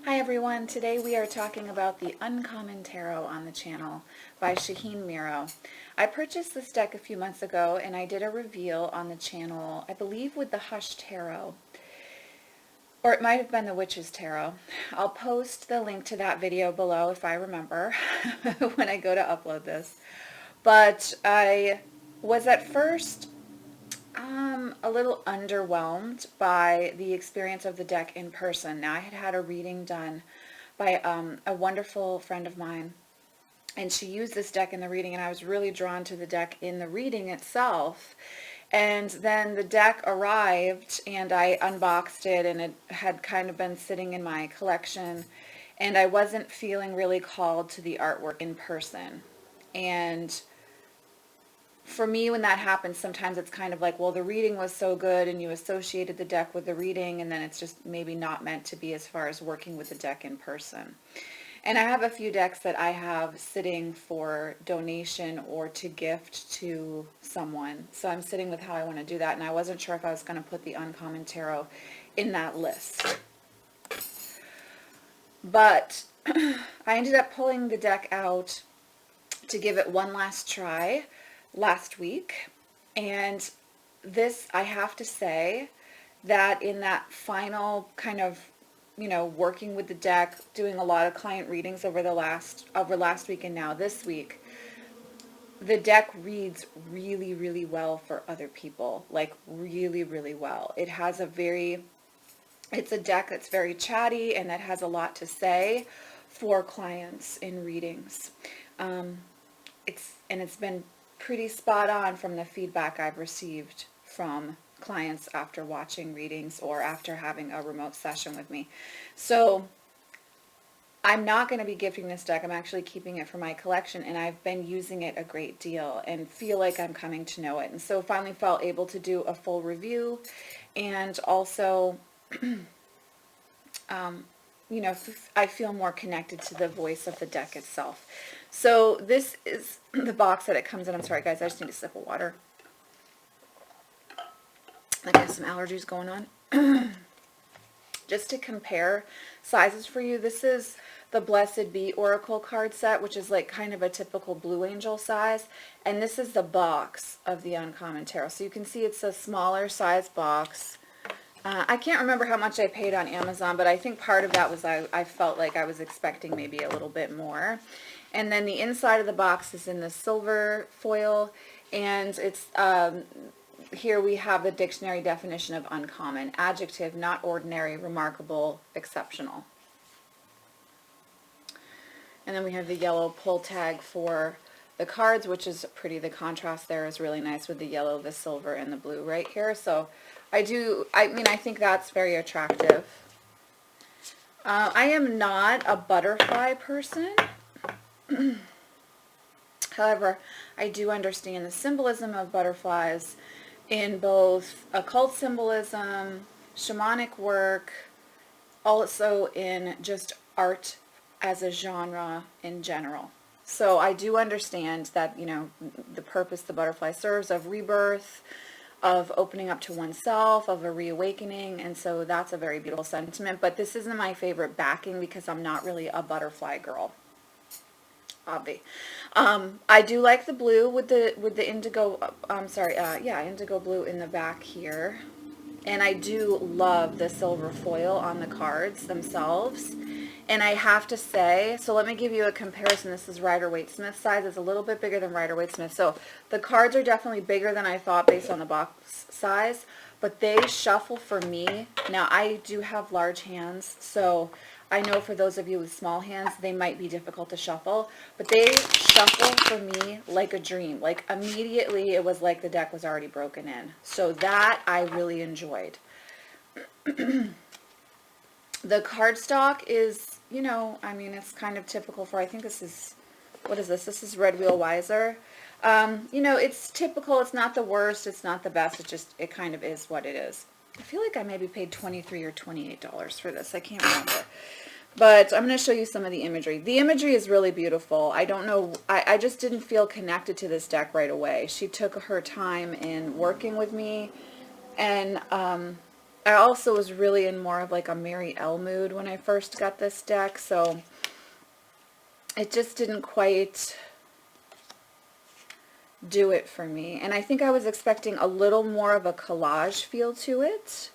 Hi everyone, today we are talking about the Uncommon Tarot on the channel by Shaheen Miro. I purchased this deck a few months ago and I did a reveal on the channel, I believe with the Hush Tarot, or it might have been the Witch's Tarot. I'll post the link to that video below if I remember when I go to upload this. But I was at first a little underwhelmed by the experience of the deck in person. Now, I had had a reading done by a wonderful friend of mine, and she used this deck in the reading, and I was really drawn to the deck in the reading itself. And then the deck arrived, and I unboxed it, and it had kind of been sitting in my collection, and I wasn't feeling really called to the artwork in person. And for me, when that happens, sometimes it's kind of like, well, the reading was so good and you associated the deck with the reading, and then it's just maybe not meant to be as far as working with the deck in person. And I have a few decks that I have sitting for donation or to gift to someone. So I'm sitting with how I want to do that, and I wasn't sure if I was going to put the Uncommon Tarot in that list. But I ended up pulling the deck out to give it one last try last week, and this, I have to say that in that final kind of, working with the deck, doing a lot of client readings over last week and now this week, the deck reads really, really well for other people, like really, really well. It's a deck that's very chatty and that has a lot to say for clients in readings. It's been pretty spot on from the feedback I've received from clients after watching readings or after having a remote session with me. So I'm not going to be gifting this deck. I'm actually keeping it for my collection, and I've been using it a great deal and feel like I'm coming to know it. And so finally felt able to do a full review, and also I feel more connected to the voice of the deck itself. So this is the box that it comes in. I'm sorry, guys, I just need a sip of water. I got some allergies going on. Just to compare sizes for you, this is the Blessed Be Oracle card set, which is like kind of a typical Blue Angel size. And this is the box of the Uncommon Tarot. So you can see it's a smaller size box. I can't remember how much I paid on Amazon, but I think part of that was I felt like I was expecting maybe a little bit more. And then the inside of the box is in the silver foil, and it's here we have the dictionary definition of uncommon: adjective, not ordinary, remarkable, exceptional. And then we have the yellow pull tag for the cards, which is pretty. The contrast there is really nice with the yellow, the silver, and the blue right here. So I think that's very attractive. I am not a butterfly person. However, I do understand the symbolism of butterflies in both occult symbolism, shamanic work, also in just art as a genre in general. So I do understand that, the purpose the butterfly serves of rebirth, of opening up to oneself, of a reawakening, and so that's a very beautiful sentiment. But this isn't my favorite backing because I'm not really a butterfly girl. I do like the blue with the indigo. Indigo blue in the back here, and I do love the silver foil on the cards themselves. And I have to say, so let me give you a comparison. This is Rider-Waite-Smith size. It's a little bit bigger than Rider-Waite-Smith. So the cards are definitely bigger than I thought based on the box size, but they shuffle for me. Now, I do have large hands, so I know for those of you with small hands, they might be difficult to shuffle, but they shuffle for me like a dream. Like immediately, it was like the deck was already broken in. So that I really enjoyed. The cardstock is, it's kind of typical for, I think this is, what is this? This is Red Wheel Wiser. It's typical. It's not the worst. It's not the best. It kind of is what it is. I feel like I maybe paid $23 or $28 for this. I can't remember. But I'm going to show you some of the imagery. The imagery is really beautiful. I don't know. I just didn't feel connected to this deck right away. She took her time in working with me, and I also was really in more of like a Mary L mood when I first got this deck, so it just didn't quite do it for me. And I think I was expecting a little more of a collage feel to it.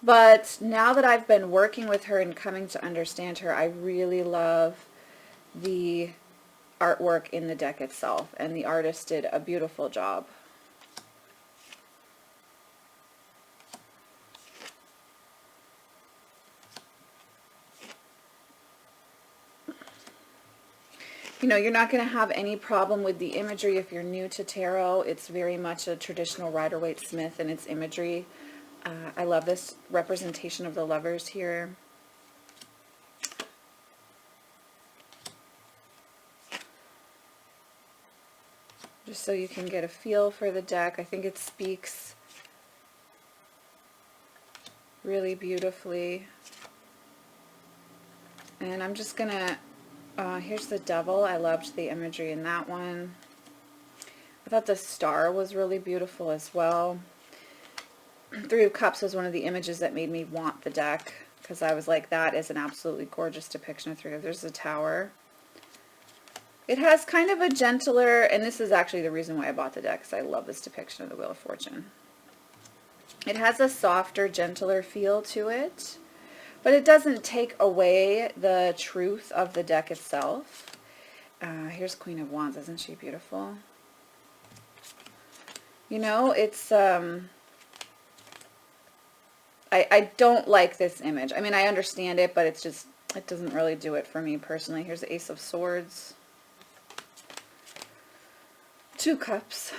But now that I've been working with her and coming to understand her, I really love the artwork in the deck itself, and the artist did a beautiful job. You know, you're not going to have any problem with the imagery if you're new to tarot. It's very much a traditional Rider-Waite-Smith in its imagery. I love this representation of the lovers here. Just so you can get a feel for the deck. I think it speaks really beautifully. And I'm just going to, here's the devil. I loved the imagery in that one. I thought the star was really beautiful as well. Three of Cups was one of the images that made me want the deck, because I was like, that is an absolutely gorgeous depiction of three. There's the Tower. It has kind of a gentler, and this is actually the reason why I bought the deck, because I love this depiction of the Wheel of Fortune. It has a softer, gentler feel to it, but it doesn't take away the truth of the deck itself. Here's Queen of Wands. Isn't she beautiful? You know, it's, I don't like this image. I mean, I understand it, but it's just, it doesn't really do it for me personally. Here's the Ace of Swords. Two Cups.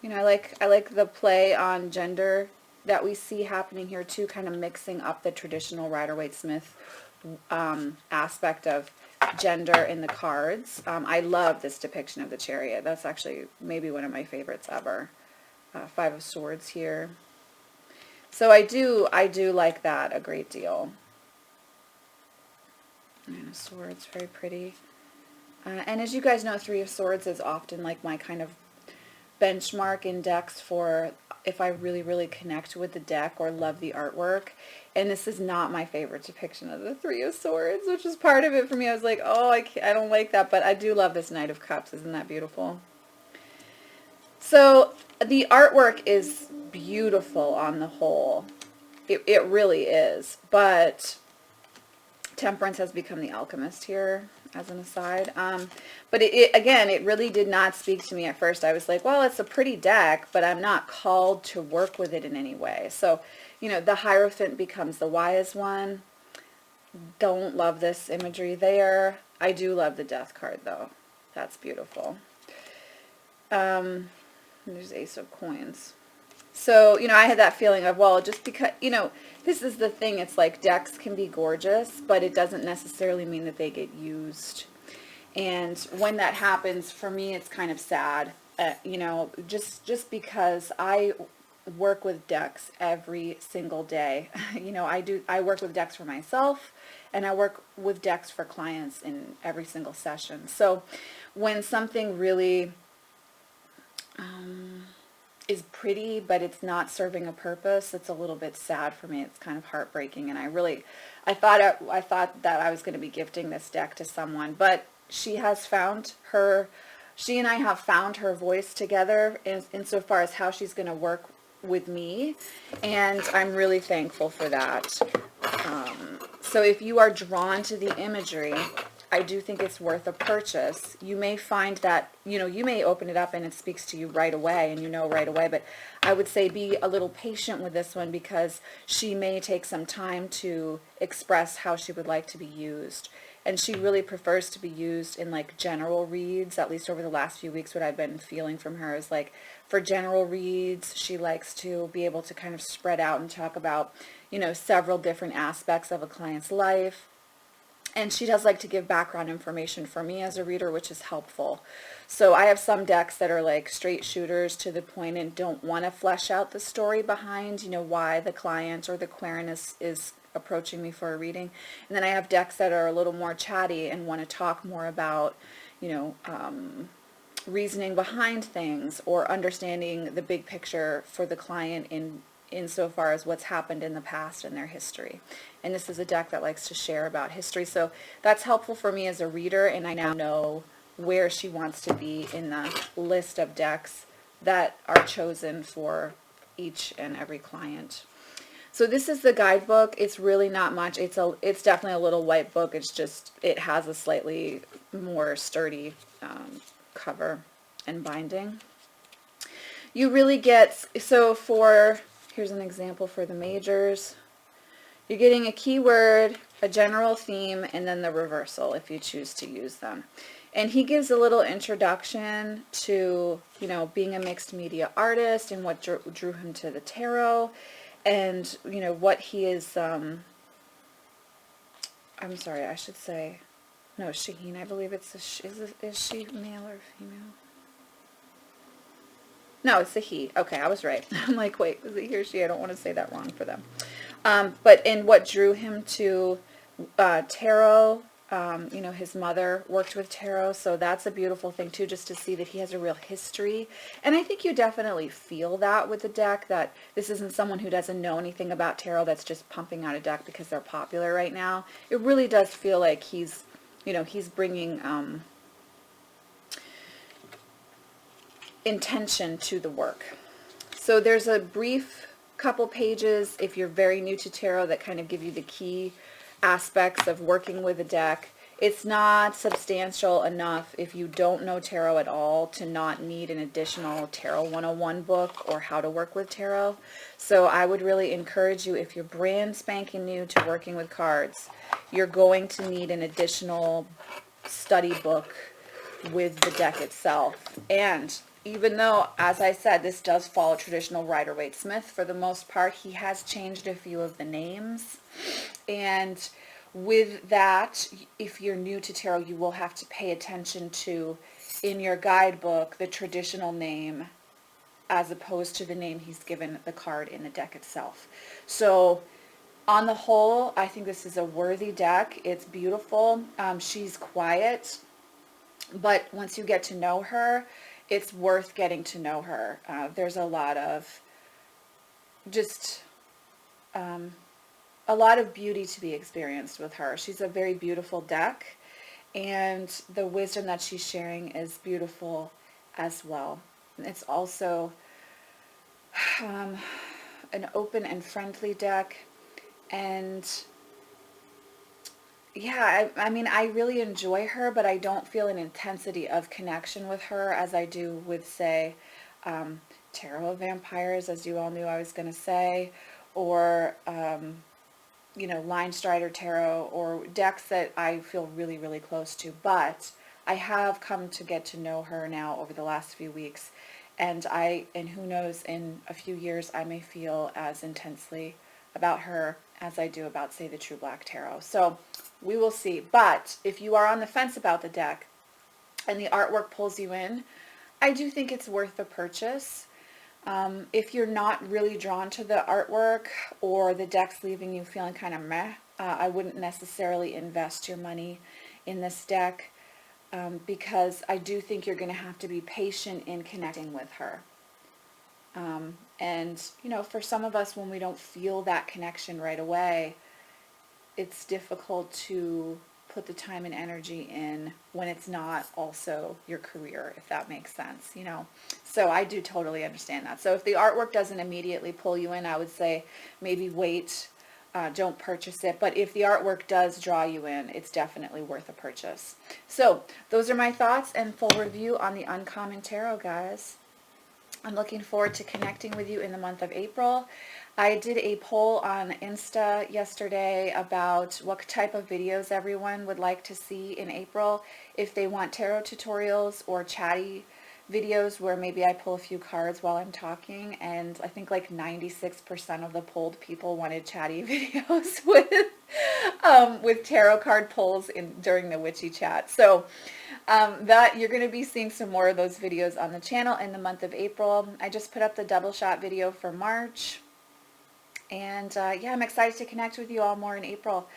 You know, I like the play on gender that we see happening here too, kind of mixing up the traditional Rider-Waite-Smith aspect of gender in the cards. I love this depiction of the Chariot. That's actually maybe one of my favorites ever. Five of Swords here. So I do like that a great deal. Nine of Swords, very pretty. And as you guys know, Three of Swords is often like my kind of benchmark in decks for if I really, really connect with the deck or love the artwork. And this is not my favorite depiction of the Three of Swords, which is part of it for me. I was like, oh, I don't like that, but I do love this Knight of Cups. Isn't that beautiful? So the artwork is beautiful on the whole. It really is, but Temperance has become the alchemist here, as an aside. But again, it really did not speak to me at first. I was like, well, it's a pretty deck, but I'm not called to work with it in any way. So, you know, the Hierophant becomes the wise one. Don't love this imagery there. I do love the Death card, though. That's beautiful. There's Ace of Coins. So, you know, I had that feeling of, well, just because, you know, this is the thing. It's like decks can be gorgeous, but it doesn't necessarily mean that they get used. And when that happens, for me, it's kind of sad, you know, just because I work with decks every single day. You know, I work with decks for myself, and I work with decks for clients in every single session. So when something really is pretty, but it's not serving a purpose, it's a little bit sad for me. It's kind of heartbreaking, and I thought that I was going to be gifting this deck to someone, but she and I have found her voice together insofar as how she's going to work with me, and I'm really thankful for that. So if you are drawn to the imagery, I do think it's worth a purchase. You may find that, you know, you may open it up and it speaks to you right away, and you know right away, but I would say be a little patient with this one, because she may take some time to express how she would like to be used. And she really prefers to be used in like general reads, at least over the last few weeks. What I've been feeling from her is like, for general reads, she likes to be able to kind of spread out and talk about, you know, several different aspects of a client's life. And she does like to give background information for me as a reader, which is helpful. So I have some decks that are like straight shooters to the point and don't want to flesh out the story behind, you know, why the client or the querent is approaching me for a reading. And then I have decks that are a little more chatty and want to talk more about, you know, reasoning behind things or understanding the big picture for the client in insofar as what's happened in the past and their history. And this is a deck that likes to share about history. So that's helpful for me as a reader, and I now know where she wants to be in the list of decks that are chosen for each and every client. So this is the guidebook. It's really not much. It's definitely a little white book. It's just, it has a slightly more sturdy cover and binding. You really get, so for, here's an example for the majors. You're getting a keyword, a general theme, and then the reversal if you choose to use them. And he gives a little introduction to, you know, being a mixed media artist and what drew him to the tarot, and, you know, what he is, I'm sorry, I should say, no, Shaheen, I believe it's is she male or female? No, it's a he. Okay, I was right. I'm like, wait, is it he or she? I don't want to say that wrong for them. But in what drew him to tarot, you know, his mother worked with tarot, so that's a beautiful thing too, just to see that he has a real history. And I think you definitely feel that with the deck, that this isn't someone who doesn't know anything about tarot that's just pumping out a deck because they're popular right now. It really does feel like he's, you know, he's bringing intention to the work. So there's a brief couple pages if you're very new to tarot that kind of give you the key aspects of working with a deck. It's not substantial enough if you don't know tarot at all to not need an additional Tarot 101 book or how to work with tarot. So I would really encourage you, if you're brand spanking new to working with cards, you're going to need an additional study book with the deck itself. And even though, as I said, this does follow traditional Rider-Waite-Smith, for the most part, he has changed a few of the names. And with that, if you're new to tarot, you will have to pay attention to, in your guidebook, the traditional name as opposed to the name he's given the card in the deck itself. So on the whole, I think this is a worthy deck. It's beautiful. She's quiet, but once you get to know her, it's worth getting to know her. There's a lot of just a lot of beauty to be experienced with her. She's a very beautiful deck, and the wisdom that she's sharing is beautiful as well. It's also an open and friendly deck, and yeah, I mean, I really enjoy her, but I don't feel an intensity of connection with her as I do with, say, Tarot of Vampires, as you all knew I was going to say, or, you know, Line Strider Tarot, or decks that I feel really, really close to. But I have come to get to know her now over the last few weeks, and who knows, in a few years I may feel as intensely about her as I do about, say, the True Black Tarot. So we will see. But if you are on the fence about the deck and the artwork pulls you in, I do think it's worth the purchase. If you're not really drawn to the artwork, or the deck's leaving you feeling kind of meh, I wouldn't necessarily invest your money in this deck, because I do think you're going to have to be patient in connecting with her. And, you know, for some of us, when we don't feel that connection right away, it's difficult to put the time and energy in when it's not also your career, if that makes sense, you know. So I do totally understand that. So if the artwork doesn't immediately pull you in, I would say maybe wait, don't purchase it. But if the artwork does draw you in, it's definitely worth a purchase. So those are my thoughts and full review on the Uncommon Tarot, guys. I'm looking forward to connecting with you in the month of April. I did a poll on Insta yesterday about what type of videos everyone would like to see in April, if they want tarot tutorials or chatty videos where maybe I pull a few cards while I'm talking, and I think like 96% of the polled people wanted chatty videos with tarot card pulls during the witchy chat. So that you're going to be seeing some more of those videos on the channel in the month of April. I just put up the double shot video for March, and yeah, I'm excited to connect with you all more in April.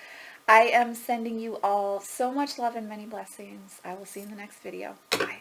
I am sending you all so much love and many blessings. I will see you in the next video. Bye.